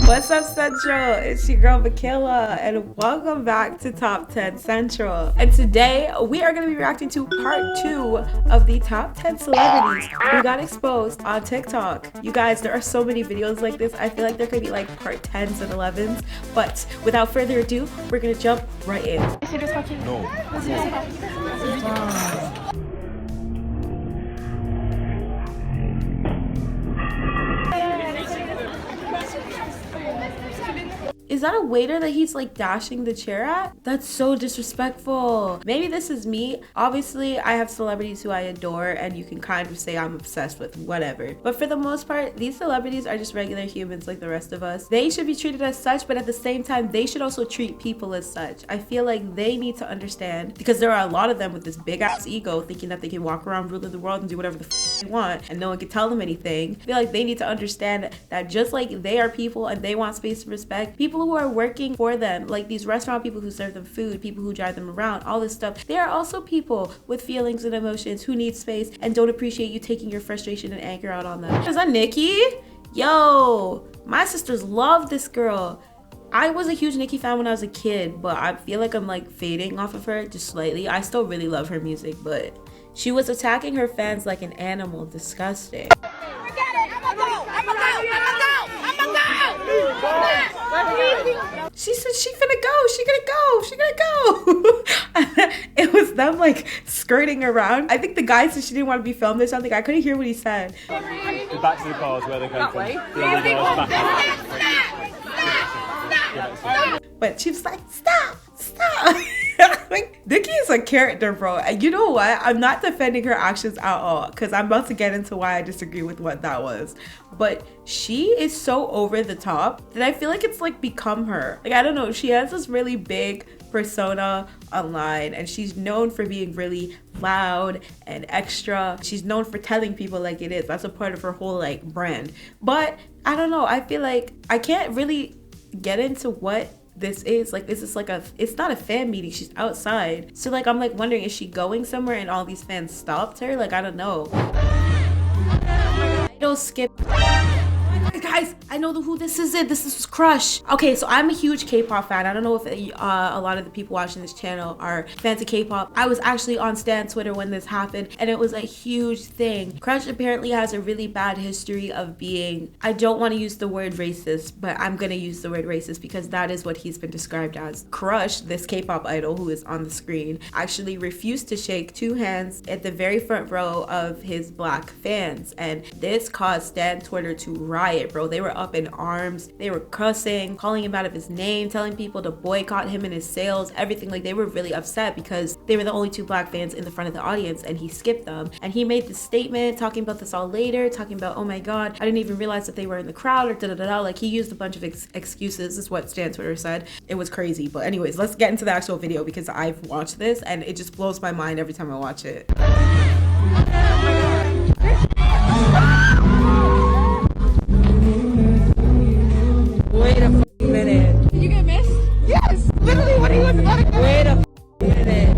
What's up, Central? It's your girl Michaela, and welcome back to Top 10 Central. And today we are going to be reacting to part 2 of the top 10 celebrities who got exposed on TikTok. You guys, there are so many videos like this. I feel like there could be like part 10s and 11s, but without further ado, we're going to jump right in. No. Is that a waiter that he's like dashing the chair at? That's so disrespectful. Maybe this is me. Obviously, I have celebrities who I adore and you can kind of say I'm obsessed with, whatever. But for the most part, these celebrities are just regular humans like the rest of us. They should be treated as such, but at the same time, they should also treat people as such. I feel like they need to understand, because there are a lot of them with this big ass ego thinking that they can walk around ruling the world and do whatever the f they want and no one can tell them anything. I feel like they need to understand that just like they are people and they want space and respect, people who are working for them, like these restaurant people who serve them food, people who drive them around, all this stuff, they are also people with feelings and emotions who need space and don't appreciate you taking your frustration and anger out on them. Is that Nicki? Yo, my sisters love this girl. I was a huge Nicki fan when I was a kid, but I feel like I'm like fading off of her just slightly. I still really love her music, but she was attacking her fans like an animal. Disgusting. She said she finna go, she gonna go. It was them like skirting around. I think the guy said she didn't want to be filmed or something. I couldn't hear what he said. Back to the cars where they come from. But she was like, stop. Like, Nicki is a character, bro. And you know what? I'm not defending her actions at all, because I'm about to get into why I disagree with what that was. But she is so over the top that I feel like it's like become her. Like, I don't know. She has this really big persona online and she's known for being really loud and extra. She's known for telling people like it is. That's a part of her whole like brand. But I don't know. I feel like I can't really get into what this is. Like, this is like it's not a fan meeting, she's outside. So like I'm like wondering, is she going somewhere and all these fans stopped her? Like, I don't know. Idol skip. Guys, I know who this is. This is Crush. Okay, so I'm a huge K-pop fan. I don't know if a lot of the people watching this channel are fans of K-pop. I was actually on Stan Twitter when this happened and it was a huge thing. Crush apparently has a really bad history of being, I don't want to use the word racist, but I'm gonna use the word racist because that is what he's been described as. Crush, this K-pop idol who is on the screen, actually refused to shake 2 hands at the very front row of his black fans, and this caused Stan Twitter to riot, bro. They were up in arms. They were cussing, calling him out of his name, telling people to boycott him and his sales, everything. Like, they were really upset because they were the only 2 black fans in the front of the audience and he skipped them. And he made this statement talking about this all later, talking about, oh my god, I didn't even realize that they were in the crowd, or da-da-da-da. Like, he used a bunch of excuses, is what Stan Twitter said. It was crazy. But anyways, let's get into the actual video because I've watched this and it just blows my mind every time I watch it. Wait a minute. Did you get missed? Yes! Literally, what are you about to Wait a minute.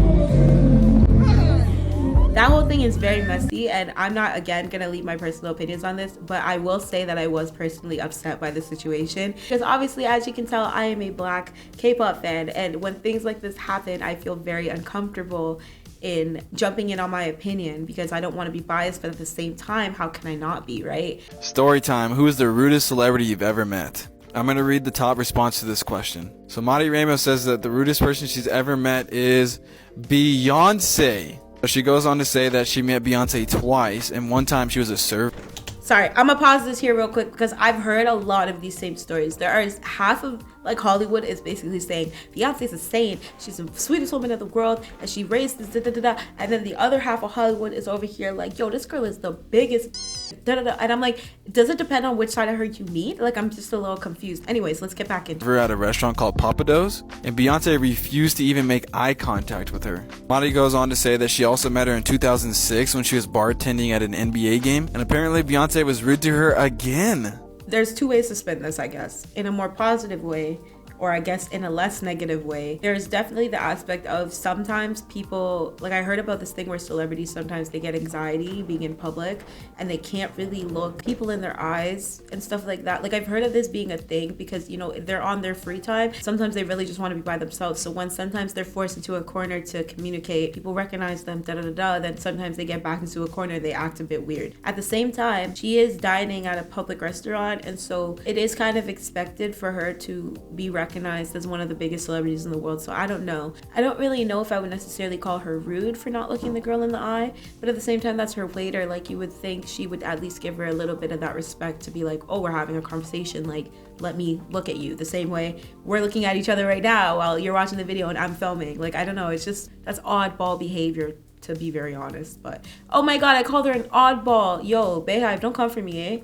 That whole thing is very messy, and I'm not, again, gonna leave my personal opinions on this, but I will say that I was personally upset by the situation. Because obviously, as you can tell, I am a black K-pop fan, and when things like this happen, I feel very uncomfortable in jumping in on my opinion because I don't want to be biased, but at the same time, how can I not be, right? Story time. Who is the rudest celebrity you've ever met? I'm going to read the top response to this question. So Madi Ramos says that the rudest person she's ever met is Beyonce. She goes on to say that she met Beyonce twice, and one time she was a server. Sorry, I'm gonna pause this here real quick because I've heard a lot of these same stories. There are half of like Hollywood is basically saying Beyonce's a saint, she's the sweetest woman in the world, and she raised this da-da-da-da. And then the other half of Hollywood is over here like, yo, this girl is the biggest da-da-da. And I'm like, does it depend on which side of her you meet? Like, I'm just a little confused. Anyways, let's get back into it. We're at a restaurant called Papados, and Beyonce refused to even make eye contact with her. Madi goes on to say that she also met her in 2006 when she was bartending at an NBA game, and apparently Beyonce was rude to her again. There's 2 ways to spin this, I guess. In a more positive way, or I guess in a less negative way. There's definitely the aspect of sometimes people, like I heard about this thing where celebrities sometimes they get anxiety being in public and they can't really look people in their eyes and stuff like that. Like I've heard of this being a thing because, you know, they're on their free time. Sometimes they really just want to be by themselves. So when sometimes they're forced into a corner to communicate, people recognize them, then sometimes they get back into a corner, they act a bit weird. At the same time, she is dining at a public restaurant, and so it is kind of expected for her to be recognized as one of the biggest celebrities in the world. So I don't know. I don't really know if I would necessarily call her rude for not looking the girl in the eye, but at the same time, that's her waiter. Like you would think she would at least give her a little bit of that respect to be like, oh, we're having a conversation, like let me look at you the same way we're looking at each other right now while you're watching the video and I'm filming. Like I don't know, it's just that's oddball behavior, to be very honest. But oh my god, I called her an oddball. Yo, Beehive, don't come for me, eh?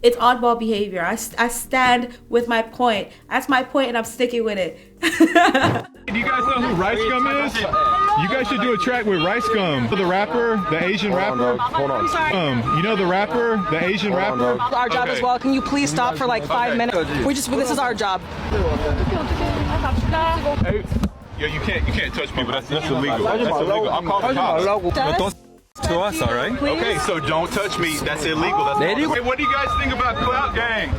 It's oddball behavior. I stand with my point. That's my point and I'm sticking with it. Do you guys know who Rice Gum is? You guys should do a track with Rice Gum. The rapper, the Asian rapper. Hold on. You know the rapper, the Asian rapper? Our job as well. Can you please stop for like 5 minutes? This is our job. Hey, yo, you can't touch people. That's illegal. That's illegal. I'll call the cops. To us, all right? Please? Okay, so don't touch me. That's illegal. That's hey, what do you guys think about clout gangs?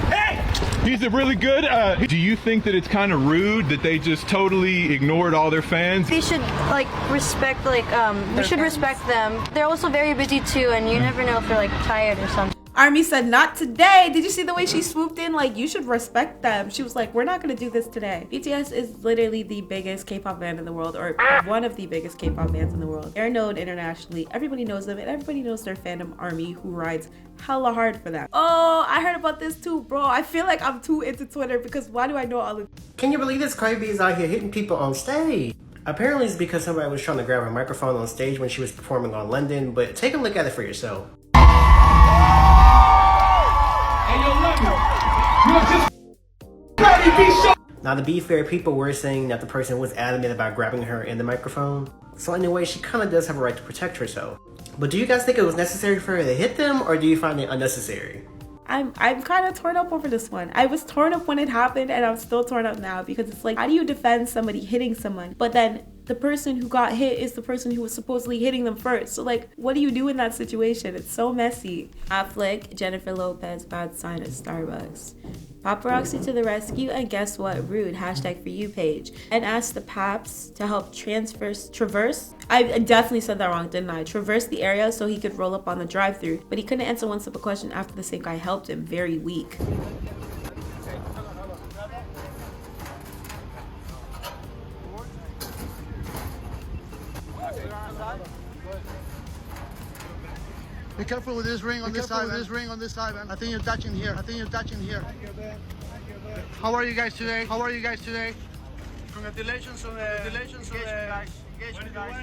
Hey! He's a really good. Do you think that it's kind of rude that they just totally ignored all their fans? They should like respect, we should respect them. They're also very busy too, and you never know if they're like tired or something. Army said, not today. Did you see the way she swooped in? Like, you should respect them. She was like, we're not gonna do this today. BTS is literally the biggest K-pop band in the world, or one of the biggest K-pop bands in the world. They're known internationally. Everybody knows them, and everybody knows their fandom army who rides hella hard for them. Oh, I heard about this too, bro. I feel like I'm too into Twitter because why do I know all of Can you believe this? Cardi B is out here hitting people on stage. Apparently it's because somebody was trying to grab her microphone on stage when she was performing on London, but take a look at it for yourself. Now, to be fair, people were saying that the person was adamant about grabbing her in the microphone. So in a way, she kind of does have a right to protect herself. But do you guys think it was necessary for her to hit them, or do you find it unnecessary? I'm kind of torn up over this one. I was torn up when it happened, and I'm still torn up now because it's like, how do you defend somebody hitting someone? But then the person who got hit is the person who was supposedly hitting them first. So like, what do you do in that situation? It's so messy. Affleck, Jennifer Lopez, bad sign at Starbucks. Paparazzi to the rescue, and guess what? Rude, hashtag for you page. And asked the Paps to help traverse. I definitely said that wrong, didn't I? Traverse the area so he could roll up on the drive-thru. But he couldn't answer one simple question after the same guy helped him. Very weak. Be careful with this ring on this side. This ring on this side, man. I think you're touching here. How are you guys today? Congratulations on the engagement, guys.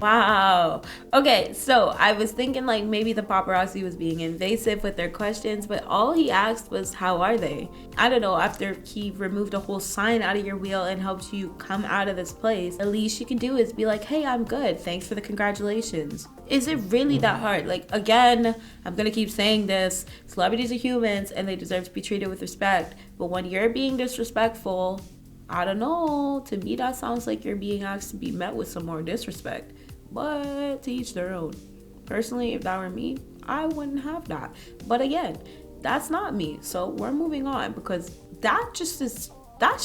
Wow. Okay, so I was thinking like maybe the paparazzi was being invasive with their questions, but all he asked was, how are they? I don't know, after he removed a whole sign out of your wheel and helped you come out of this place, the least you can do is be like, hey, I'm good. Thanks for the congratulations. Is it really that hard? Like, again, I'm gonna keep saying this, celebrities are humans and they deserve to be treated with respect. But when you're being disrespectful, I don't know, to me that sounds like you're being asked to be met with some more disrespect. But to each their own. Personally, if that were me, I wouldn't have that. But again, that's not me. So we're moving on because that's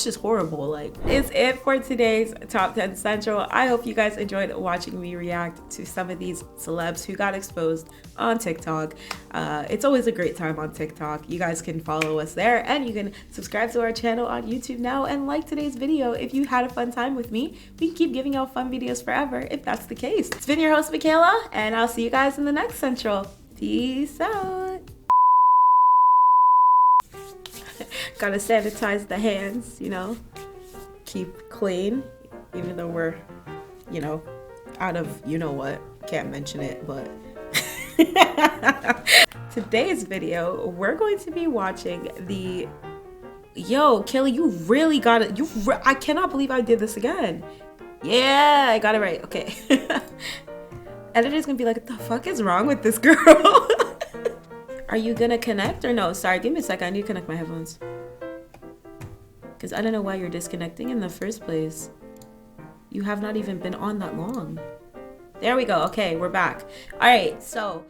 just horrible. Like, it's it for today's Top 10 Central. I hope you guys enjoyed watching me react to some of these celebs who got exposed on TikTok. It's always a great time on TikTok. You guys can follow us there, and you can subscribe to our channel on YouTube now and like today's video if you had a fun time with me. We can keep giving out fun videos forever if that's the case. It's been your host, Michaela, and I'll see you guys in the next Central. Peace out. Gotta sanitize the hands, you know, keep clean, even though we're, you know, out of you know what, can't mention it, but today's video, we're going to be watching the, yo, Kelly, you really got it, I cannot believe I did this again. Yeah, I got it right, okay. Editor's gonna be like, what the fuck is wrong with this girl? Are you gonna connect or no? Sorry, give me a second. I need to connect my headphones. Because I don't know why you're disconnecting in the first place. You have not even been on that long. There we go. Okay, we're back. All right, so